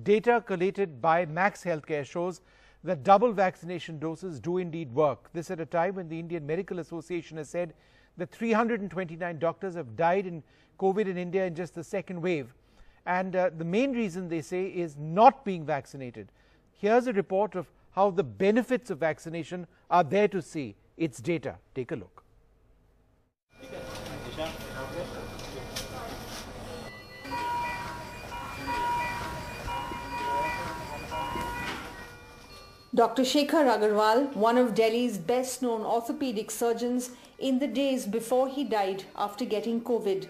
Data collated by Max Healthcare shows that double vaccination doses do indeed work. This at a time when the Indian Medical Association has said that 329 doctors have died in COVID in India in just the second wave. And the main reason, they say, is not being vaccinated. Here's a report of how the benefits of vaccination are there to see. It's data. Take a look. Dr. Shekhar Agarwal, one of Delhi's best-known orthopedic surgeons, in the days before he died after getting COVID.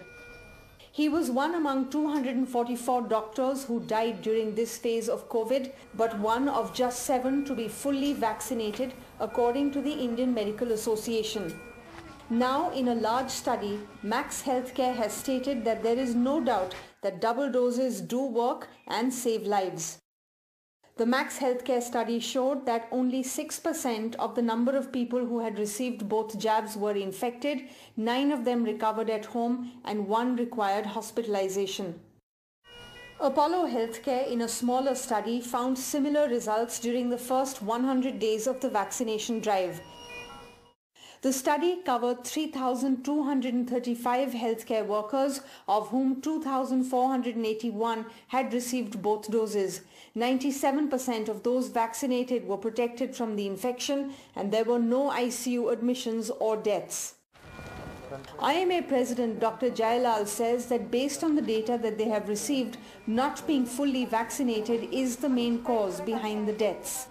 He was one among 244 doctors who died during this phase of COVID, but one of just 7 to be fully vaccinated, according to the Indian Medical Association. Now, in a large study, Max Healthcare has stated that there is no doubt that double doses do work and save lives. The Max Healthcare study showed that only 6% of the number of people who had received both jabs were infected, 9 of them recovered at home, and 1 required hospitalization. Apollo Healthcare, in a smaller study, found similar results during the first 100 days of the vaccination drive. The study covered 3,235 healthcare workers, of whom 2,481 had received both doses. 97% of those vaccinated were protected from the infection, and there were no ICU admissions or deaths. IMA President Dr. Jayalal says that based on the data that they have received, not being fully vaccinated is the main cause behind the deaths.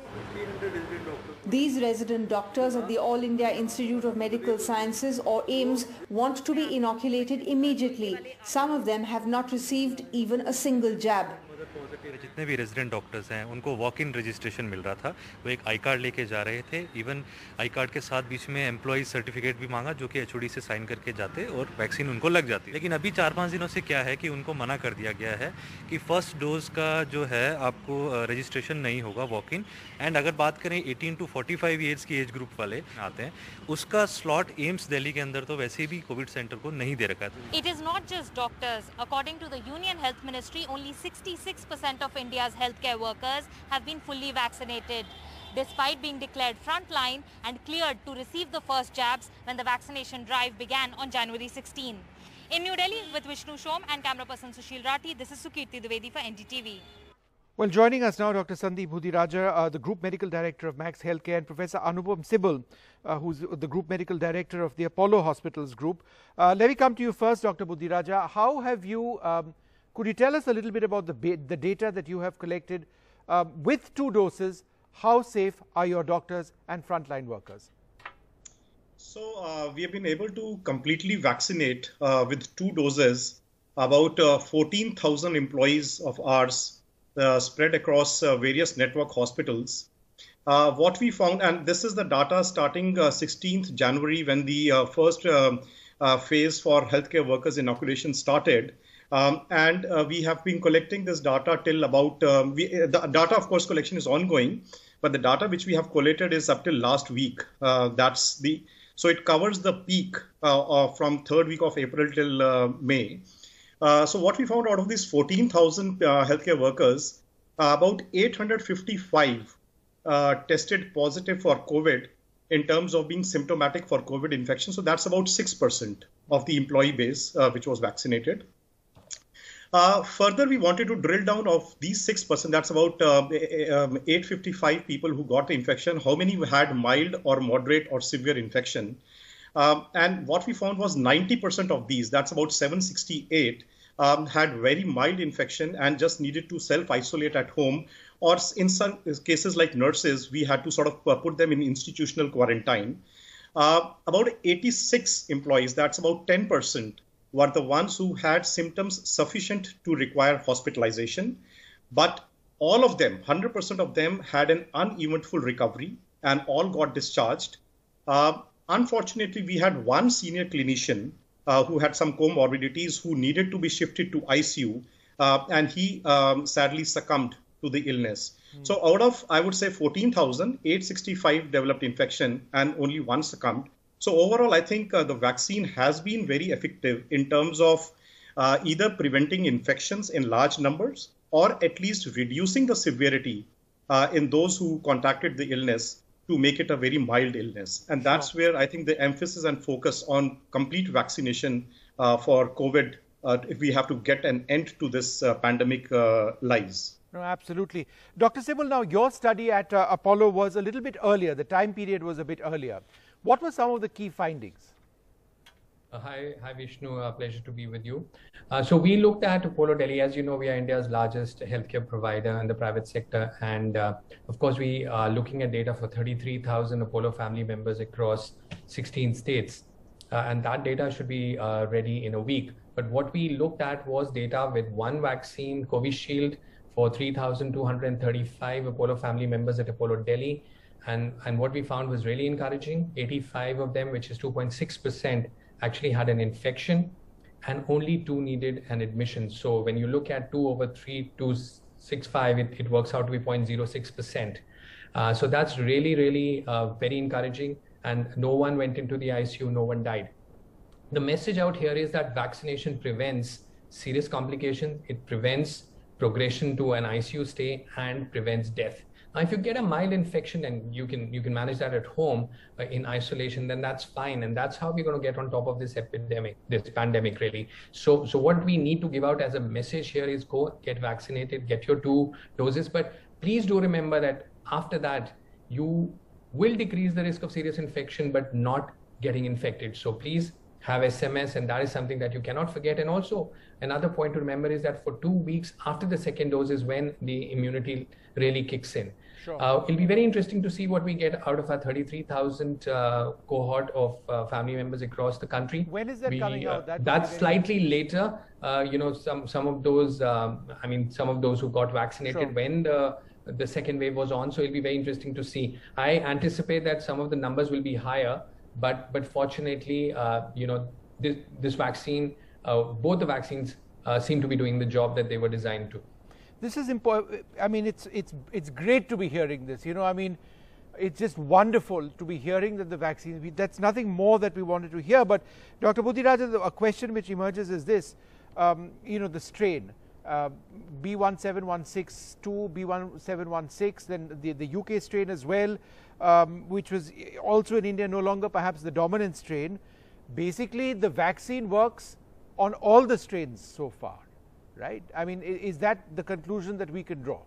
These resident doctors at the All India Institute of Medical Sciences, or AIIMS, want to be inoculated immediately. Some of them have not received even a single jab. जितने भी resident doctors हैं उनको walk in registration मिल रहा था, वो एक I card लेके जा रहे थे। इवन आई कार्ड के साथ बीच में एम्प्लॉय सर्टिफिकेट भी मांगा, जो कि एचओडी से साइन करके जाते और वैक्सीन उनको लग जाती। लेकिन अभी 4-5 दिनों से क्या है कि उनको मना कर दिया गया है कि फर्स्ट डोज का जो है आपको रजिस्ट्रेशन नहीं होगा वॉक इन। एंड अगर बात करें 18 to 45 ईयर्स की एज ग्रुप वाले आते हैं, उसका स्लॉट एम्स दिल्ली के अंदर तो वैसे भी कोविड सेंटर को नहीं दे रखा है। It is not just doctors. According to the union health ministry, only 66% of India's healthcare workers have been fully vaccinated, despite being declared frontline and cleared to receive the first jabs when the vaccination drive began on January 16. In New Delhi, with Vishnu Shom and camera person Sushil Rathi, this is Sukirti Dwivedi for NDTV. Well, joining us now, Dr. Sandeep Budiraja, the Group Medical Director of Max Healthcare, and Professor Anupam Sibal, who's the Group Medical Director of the Apollo Hospitals Group. Let me come to you first, Dr. Budiraja. How have you... could you tell us a little bit about the data that you have collected with 2 doses? How safe are your doctors and frontline workers? So we have been able to completely vaccinate with 2 doses about 14,000 employees of ours spread across various network hospitals. What we found, and this is the data starting 16th January when the first phase for healthcare workers inoculation started. We have been collecting this data till about, the data of course collection is ongoing, but the data which we have collated is up till last week. So it covers the peak from 3rd week of April till May. So what we found out of these 14,000 healthcare workers, about 855 tested positive for COVID in terms of being symptomatic for COVID infection. So that's about 6% of the employee base which was vaccinated. Further, we wanted to drill down of these 6%, that's about 855 people who got the infection, how many had mild or moderate or severe infection. And what we found was 90% of these, that's about 768, had very mild infection and just needed to self-isolate at home, or in some cases like nurses, we had to sort of put them in institutional quarantine. About 86 employees, that's about 10%, were the ones who had symptoms sufficient to require hospitalization. But all of them, 100% of them, had an uneventful recovery and all got discharged. Unfortunately, we had one senior clinician who had some comorbidities who needed to be shifted to ICU, and he sadly succumbed to the illness. So out of, I would say, 14,000, 865 developed infection and only 1 succumbed. So overall, I think the vaccine has been very effective in terms of either preventing infections in large numbers or at least reducing the severity in those who contracted the illness to make it a very mild illness. And that's where I think the emphasis and focus on complete vaccination for COVID, if we have to get an end to this pandemic, lies. No, absolutely. Dr. Sibal, now your study at Apollo was a little bit earlier. The time period was a bit earlier. What were some of the key findings? Hi Vishnu, pleasure to be with you. So we looked at Apollo Delhi. As you know, we are India's largest healthcare provider in the private sector. And of course, we are looking at data for 33,000 Apollo family members across 16 states. And that data should be ready in a week. But what we looked at was data with one vaccine, Covishield, for 3,235 Apollo family members at Apollo Delhi. And what we found was really encouraging. 85 of them, which is 2.6%, actually had an infection, and only 2 needed an admission. So when you look at 2 over 3,265, it works out to be 0.06%. So that's really, really very encouraging. And no one went into the ICU, no one died. The message out here is that vaccination prevents serious complications. It prevents progression to an ICU stay and prevents death. Now, if you get a mild infection and you can manage that at home in isolation, then that's fine. And that's how we're going to get on top of this epidemic, this pandemic, really. So what we need to give out as a message here is go get vaccinated, get your 2 doses. But please do remember that after that, you will decrease the risk of serious infection, but not getting infected. So please have SMS, and that is something that you cannot forget. And also another point to remember is that for 2 weeks after the second dose is when the immunity really kicks in. Sure. It'll be very interesting to see what we get out of our 33,000 cohort of family members across the country. When is that coming out? That's slightly later. You know, some of those, some of those who got vaccinated when the second wave was on. So it'll be very interesting to see. I anticipate that some of the numbers will be higher, but fortunately, this vaccine, both the vaccines seem to be doing the job that they were designed to. This is important. I mean, it's great to be hearing this. You know, I mean, it's just wonderful to be hearing that the vaccine. That's nothing more that we wanted to hear. But Dr. Buddhiraja, a question which emerges is this: the strain B1716-2, B1716, then the UK strain as well, which was also in India no longer perhaps the dominant strain. Basically, the vaccine works on all the strains so far. Right? I mean, is that the conclusion that we can draw?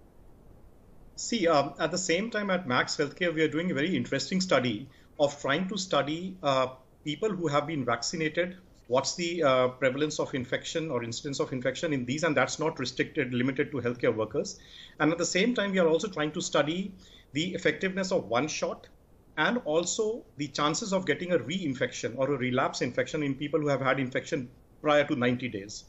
See, at the same time at Max Healthcare, we are doing a very interesting study of trying to study people who have been vaccinated. What's the prevalence of infection or incidence of infection in these? And that's not limited to healthcare workers. And at the same time, we are also trying to study the effectiveness of one shot and also the chances of getting a reinfection or a relapse infection in people who have had infection prior to 90 days.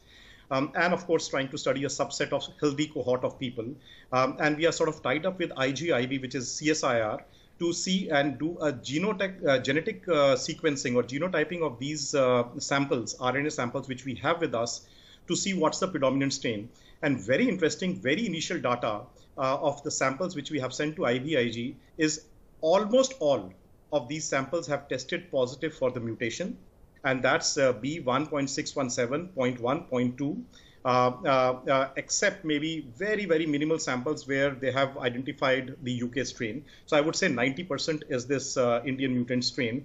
And of course, trying to study a subset of healthy cohort of people. And we are sort of tied up with IGIV, which is CSIR, to see and do a genetic sequencing or genotyping of these samples, RNA samples, which we have with us, to see what's the predominant strain. And very interesting, very initial data of the samples which we have sent to IVIG is almost all of these samples have tested positive for the mutation. And that's B1.617.1.2, except maybe very, very minimal samples where they have identified the UK strain. So I would say 90% is this Indian mutant strain.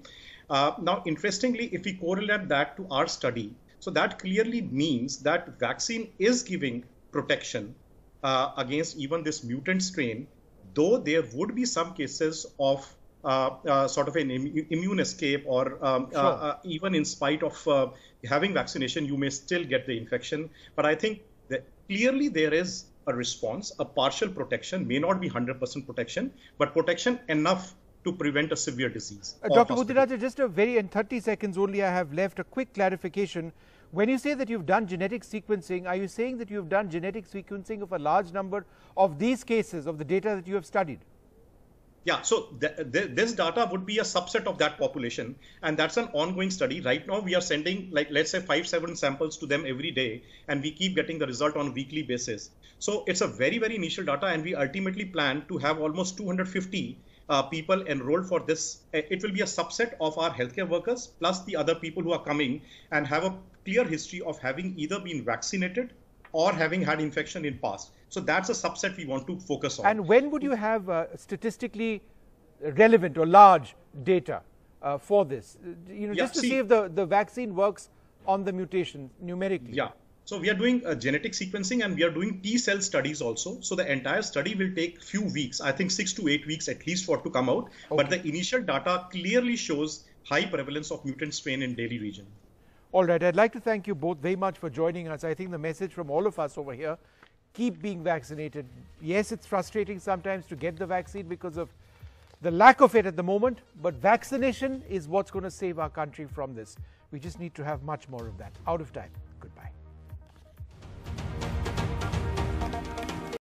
Now, interestingly, if we correlate that to our study, so that clearly means that vaccine is giving protection against even this mutant strain, though there would be some cases of sort of an immune escape, or even in spite of having vaccination, you may still get the infection. But I think that clearly there is a response, a partial protection, may not be 100% protection, but protection enough to prevent a severe disease. Dr. Buddhiraja, just in 30 seconds only I have left, a quick clarification. When you say that you've done genetic sequencing, are you saying that you've done genetic sequencing of a large number of these cases, of the data that you have studied? Yeah, so this data would be a subset of that population, and that's an ongoing study. Right now, we are sending, like, let's say 5-7 samples to them every day, and we keep getting the result on a weekly basis. So it's a very, very initial data, and we ultimately plan to have almost 250 people enrolled for this. It will be a subset of our healthcare workers, plus the other people who are coming and have a clear history of having either been vaccinated or having had infection in past. So that's a subset we want to focus on. And when would you have statistically relevant or large data for this? Just to see if the vaccine works on the mutation numerically. Yeah. So we are doing genetic sequencing, and we are doing T-cell studies also. So the entire study will take few weeks, I think 6 to 8 weeks at least for it to come out. Okay. But the initial data clearly shows high prevalence of mutant strain in Delhi region. All right. I'd like to thank you both very much for joining us. I think the message from all of us over here, keep being vaccinated. Yes, it's frustrating sometimes to get the vaccine because of the lack of it at the moment, but vaccination is what's going to save our country from this. We just need to have much more of that. Out of time.